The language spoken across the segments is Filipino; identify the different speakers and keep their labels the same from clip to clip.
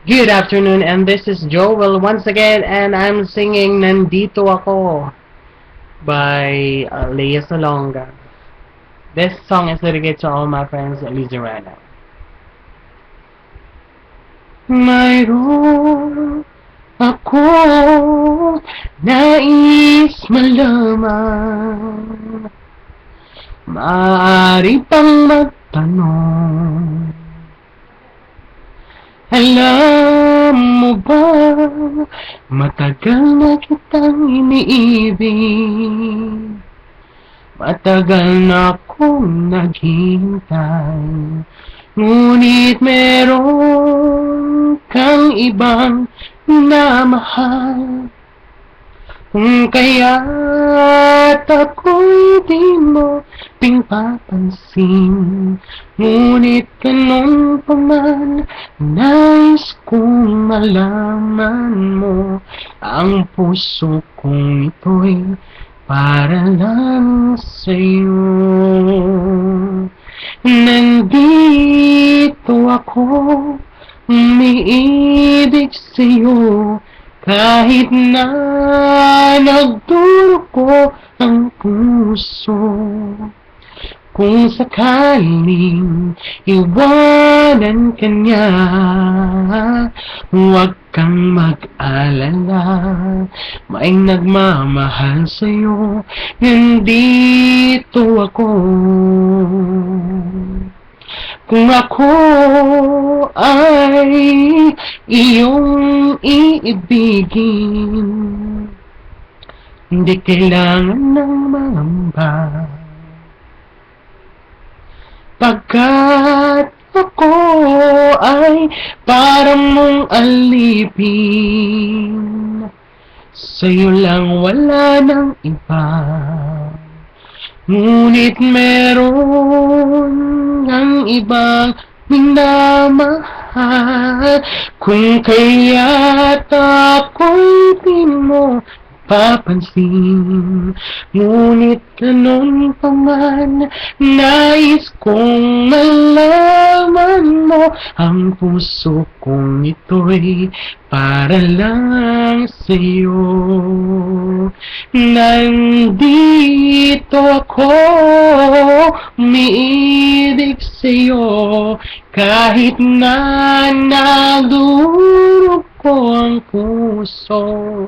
Speaker 1: Good afternoon, and this is Joel once again, and I'm singing Nandito Ako by Lea Salonga. This song is dedicated to all my friends at Lizarana. Mayroon ako nais malaman, maaari pang magtanong. Alam mo ba, matagal na kitang iniibig, matagal na akong naghihintay, ngunit meron kang ibang minamahal. Kung kaya't ako'y di mo pinapansin, ngunit ganun pa man, nais kong malaman mo, ang puso kong ito'y para lang sa'yo. Nandito ako, umiibig sa'yo, kahit na nagdurugo ang puso. Kung sakaling iwanan ka niya, huwag kang mag-alala, may nagmamahal sa'yo, nandito ako. Kung ako ay iyong iibigin, hindi kailangan ng mangamba, pagkat ako ay parang mong alipin, sa'yo lang wala ng iba. Ngunit meron ang ibang minamahal, kung kaya't ako'y di mo papansin, ngunit ganun pa man, nais kong malaman mo, ang puso kong ito'y para lang sa'yo. Nandito ako, umiibig sa'yo, kahit na nagdurugo ang puso.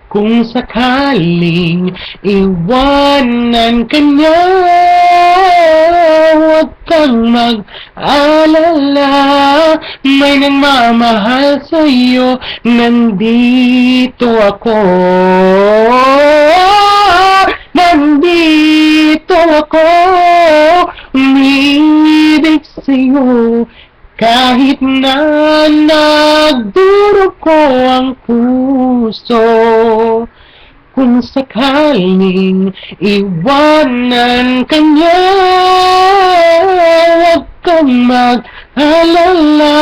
Speaker 1: Kung sakaling iwanan ka niya, huwag kang mag-alala, may nagmamahal sa'yo, nandito ako. Nandito ako, umiibig sa'yo, kahit na nagdurugo ang puso. Kung sakaling iwanan ka niya, huwag kang mag-alala,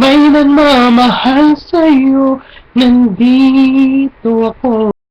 Speaker 1: may nagmamahal sa'yo, nandito ako.